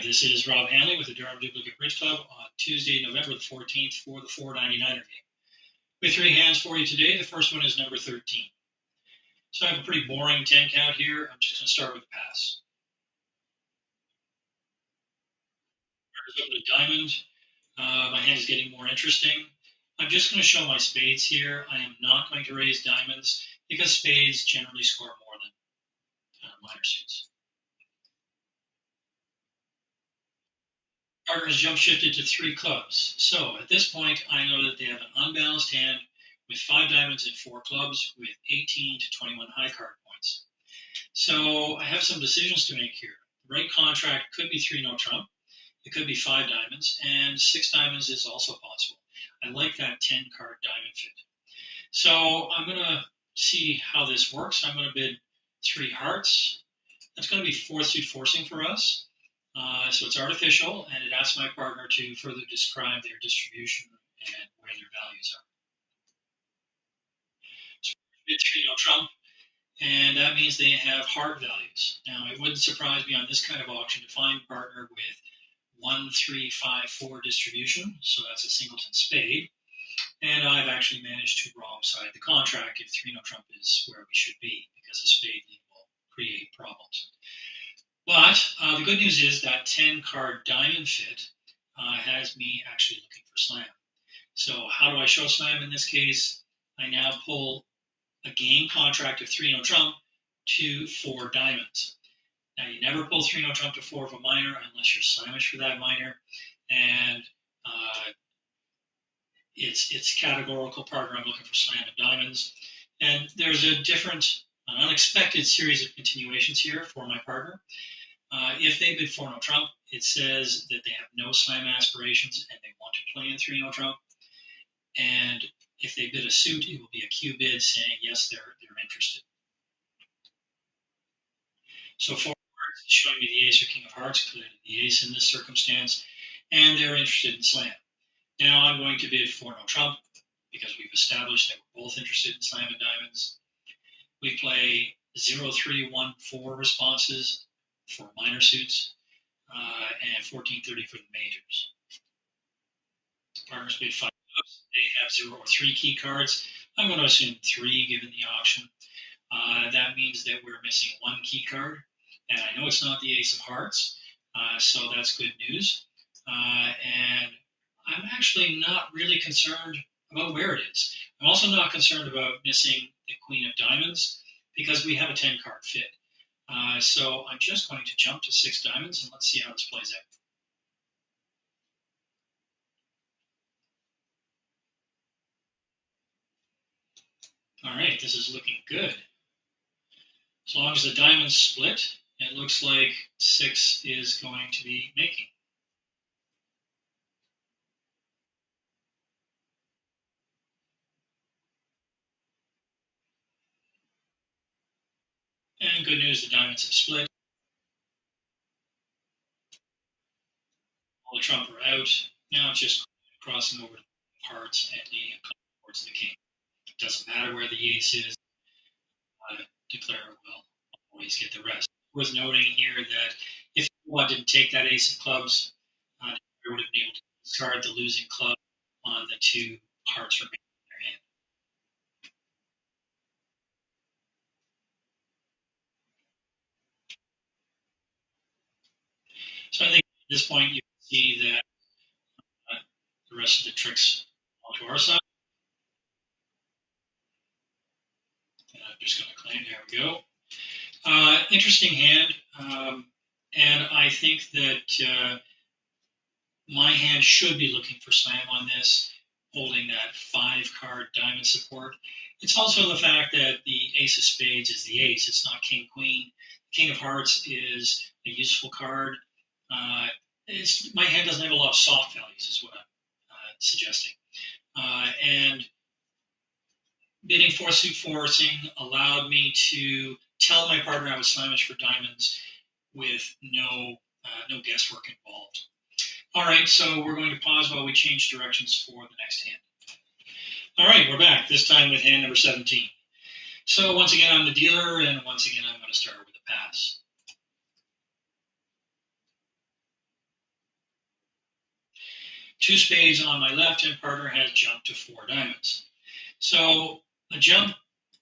Hi, this is Rob Hanley with the Durham Duplicate Bridge Club on Tuesday, November the 14th for the 499er game. We have three hands for you today. The first one is number 13. So I have a pretty boring 10 count here. I'm just going to start with a pass. There's over to diamond. My hand is getting more interesting. I'm just going to show my spades here. I am not going to raise diamonds because spades generally score more than minor suits. Partner has jump shifted to 3 clubs. So at this point, I know that they have an unbalanced hand with 5 diamonds and 4 clubs with 18 to 21 high card points. So I have some decisions to make here. The right contract could be 3 no trump. It could be 5 diamonds, and 6 diamonds is also possible. I like that 10 card diamond fit. So I'm going to see how this works. I'm going to bid 3 hearts. That's going to be 4th suit forcing for us. So it's artificial, and it asks my partner to further describe their distribution and where their values are. So bid 3 no trump, and that means they have heart values. Now, it wouldn't surprise me on this kind of auction to find a partner with 1, 3, 5, 4 distribution, so that's a singleton spade. And I've actually managed to wrong side the contract if 3 no trump is where we should be, because a spade will create problems. But the good news is that 10 card diamond fit has me actually looking for slam. So how do I show slam in this case? I now pull a game contract of 3 no trump to 4 diamonds. Now you never pull 3 no trump to 4 of a minor unless you're slamish for that minor, and it's categorical partner. I'm looking for slam of diamonds, and there's an unexpected series of continuations here for my partner. If they bid 4 no trump, it says that they have no slam aspirations and they want to play in 3 no trump. And if they bid a suit, it will be a Q bid saying yes, they're interested. So 4 cards is showing me the ace or king of hearts, clearly the ace in this circumstance, and they're interested in slam. Now I'm going to bid 4 no trump because we've established that we're both interested in slam and diamonds. We play 0, 3, 1, 4 responses for minor suits, and 14, 30 for the majors. Partners bid 5 clubs. They have 0 or 3 key cards. I'm going to assume 3 given the auction. That means that we're missing 1 key card, and I know it's not the ace of hearts, so that's good news. And I'm actually not really concerned about where it is. I'm also not concerned about missing the queen of diamonds because we have a 10 card fit. So I'm just going to jump to 6 diamonds and let's see how this plays out. All right, this is looking good. As long as the diamonds split, it looks like 6 is going to be making. And good news, the diamonds have split. All the trump are out. Now it's just crossing over to hearts and leading towards the king. It doesn't matter where the ace is. Declarer will always get the rest. Worth noting here that if one didn't take that ace of clubs, they would have been able to discard the losing club on the 2 hearts remaining in their hand. So I think at this point you can see that the rest of the tricks fall to our side. And I'm just going to claim, there we go. Interesting hand, and I think that my hand should be looking for slam on this, holding that 5 card diamond support. It's also the fact that the ace of spades is the ace. It's not king queen. King of hearts is a useful card. My hand doesn't have a lot of soft values, is what I'm suggesting. And bidding 4 suit forcing allowed me to tell my partner I was slamish for diamonds with no guesswork involved. All right, so we're going to pause while we change directions for the next hand. All right, we're back, this time with hand number 17. So once again, I'm the dealer, and once again, I'm going to start with a pass. 2 spades on my left, and partner has jumped to 4 diamonds. So a jump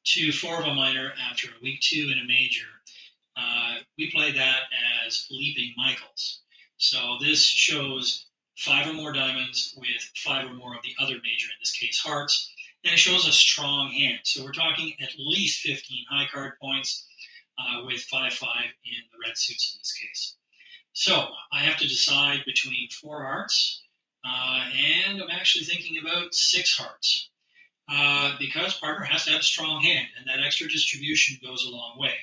to 4 of a minor after a week 2 in a major, we play that as leaping Michaels. So this shows 5 or more diamonds with 5 or more of the other major, in this case hearts, and it shows a strong hand. So we're talking at least 15 high card points with 5-5 in the red suits in this case. So I have to decide between 4 hearts, and I'm actually thinking about 6 hearts. Because partner has to have a strong hand, and that extra distribution goes a long way.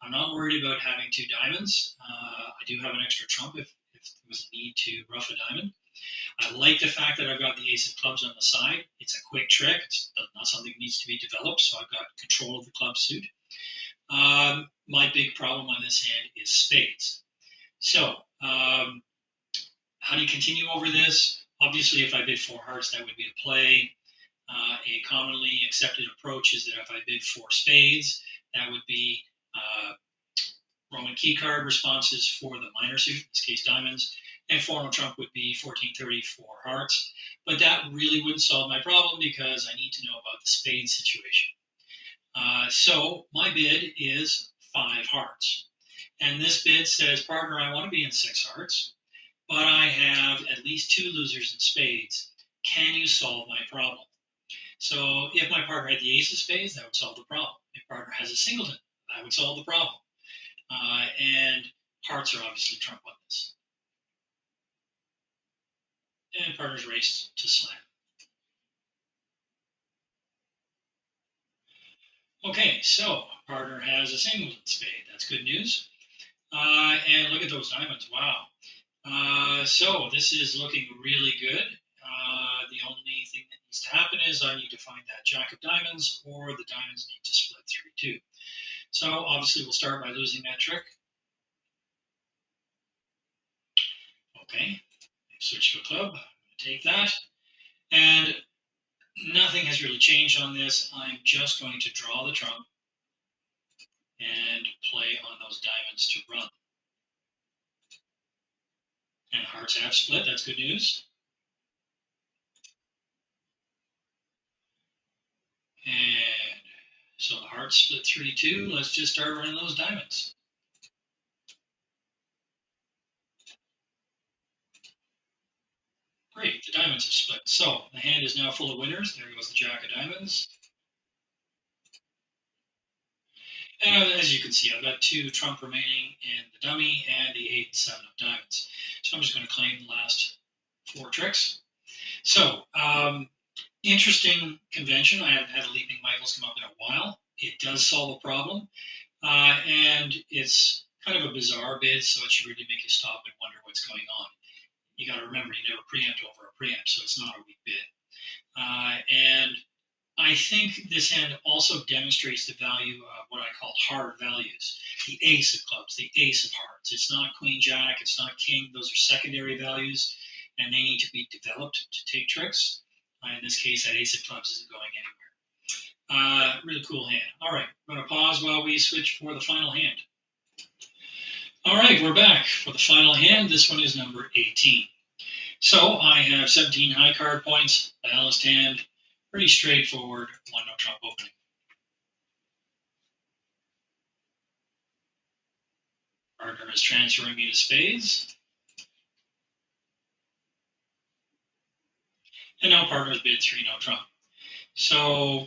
I'm not worried about having 2 diamonds. I do have an extra trump if there was a need to rough a diamond. I like the fact that I've got the ace of clubs on the side. It's a quick trick. It's not something that needs to be developed, so I've got control of the club suit. My big problem on this hand is spades. So how do you continue over this? Obviously, if I bid 4 hearts, that would be the play. A commonly accepted approach is that if I bid 4 spades, that would be Roman key card responses for the minor suit, in this case diamonds, and 4 no trump would be 1430 for hearts. But that really wouldn't solve my problem because I need to know about the spade situation. So my bid is 5 hearts. And this bid says, partner, I want to be in 6 hearts, but I have at least 2 losers in spades. Can you solve my problem? So if my partner had the ace of spades, that would solve the problem. If partner has a singleton, that would solve the problem. And hearts are obviously trump on this. And partner's raced to slam. Okay, so partner has a singleton spade. That's good news. And look at those diamonds. Wow. So this is looking really good. The only thing that needs to happen is I need to find that jack of diamonds, or the diamonds need to split 3-2. So obviously we'll start by losing that trick. Okay, switch to a club, take that. And nothing has really changed on this. I'm just going to draw the trump and play on those diamonds to run. And hearts have split, that's good news. And so the hearts split 3-2. Let's just start running those diamonds. Great, the diamonds have split. So the hand is now full of winners. There goes the jack of diamonds. And as you can see, I've got 2 trump remaining in the dummy and the 8 and 7 of diamonds. So I'm just going to claim the last 4 tricks. So interesting convention. I haven't had a leaping Michaels come up in a while. It does solve a problem. And it's kind of a bizarre bid, so it should really make you stop and wonder what's going on. You got to remember, you never preempt over a preempt, so it's not a weak bid. And I think this hand also demonstrates the value of what I call hard values. The ace of clubs, the ace of hearts. It's not queen jack, it's not king. Those are secondary values, and they need to be developed to take tricks. In this case, that ace of clubs isn't going anywhere. Really cool hand. All right, I'm going to pause while we switch for the final hand. All right, we're back for the final hand. This one is number 18. So I have 17 high card points, balanced hand, pretty straightforward, 1 no trump opening. Partner is transferring me to spades. And now partner's bid 3 no trump. So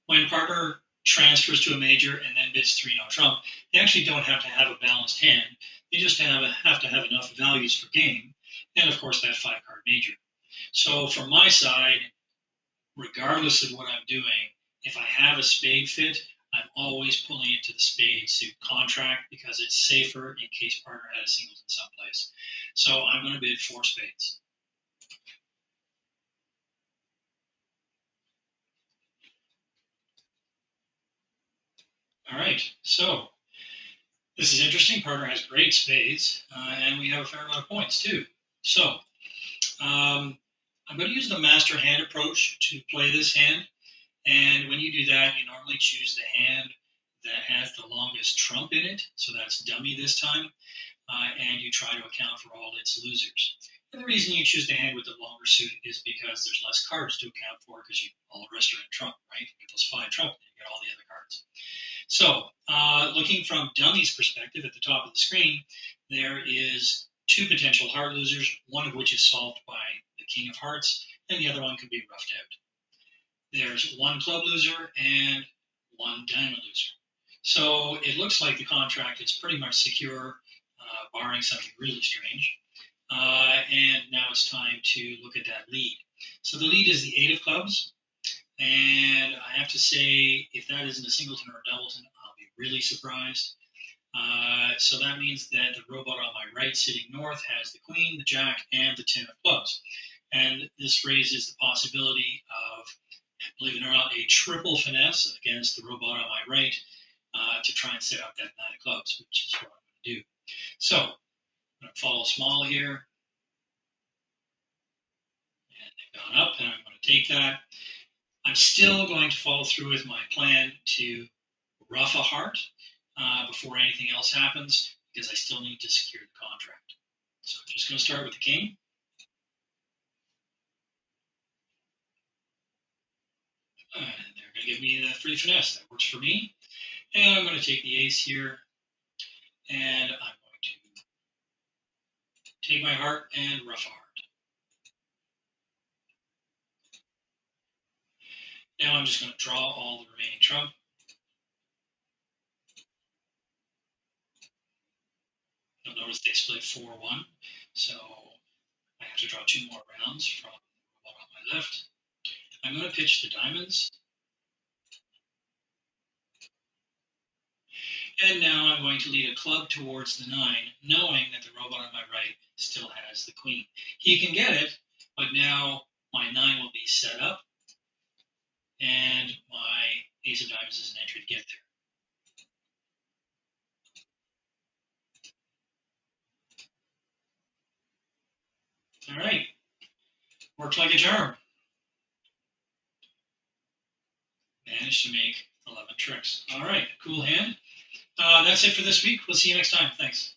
when partner transfers to a major and then bids 3 no trump, they actually don't have to have a balanced hand. They just have to have enough values for game, and of course that 5 card major. So from my side, regardless of what I'm doing, if I have a spade fit, I'm always pulling it to the spade suit contract because it's safer in case partner had a singleton someplace. So I'm going to bid 4 spades. All right, so this is interesting. Partner has great spades, and we have a fair amount of points too. So I'm going to use the master hand approach to play this hand. And when you do that, you normally choose the hand that has the longest trump in it. So that's dummy this time. and you try to account for all its losers. And the reason you choose the hand with the longer suit is because there's less cards to account for because all the rest are in trump, right? You get those 5 trump, and you get all the other cards. So, looking from Dummy's perspective at the top of the screen, there is 2 potential heart losers, one of which is solved by the King of Hearts, and the other one could be roughed out. There's 1 club loser and 1 diamond loser. So it looks like the contract is pretty much secure, barring something really strange. And now it's time to look at that lead. So the lead is the 8 of clubs. And I have to say, if that isn't a singleton or a doubleton, I'll be really surprised. So that means that the robot on my right sitting north has the queen, the jack, and the 10 of clubs. And this raises the possibility of, believe it or not, a triple finesse against the robot on my right to try and set up that 9 of clubs, which is what I'm going to do. So I'm going to follow small here. And they've gone up, and I'm going to take that. I'm still going to follow through with my plan to rough a heart before anything else happens, because I still need to secure the contract. So I'm just going to start with the king. And they're going to give me the free finesse. That works for me. And I'm going to take the ace here. And I'm going to take my heart and rough a heart. Now I'm just going to draw all the remaining trump. You'll notice they split 4-1. So I have to draw 2 more rounds from the one on my left. I'm going to pitch the diamonds. And now I'm going to lead a club towards the 9, knowing that the robot on my right still has the queen. He can get it, but now my 9 will be set up, and my ace of diamonds is an entry to get there. All right. Worked like a charm. Managed to make 11 tricks. All right. Cool hand. That's it for this week. We'll see you next time. Thanks.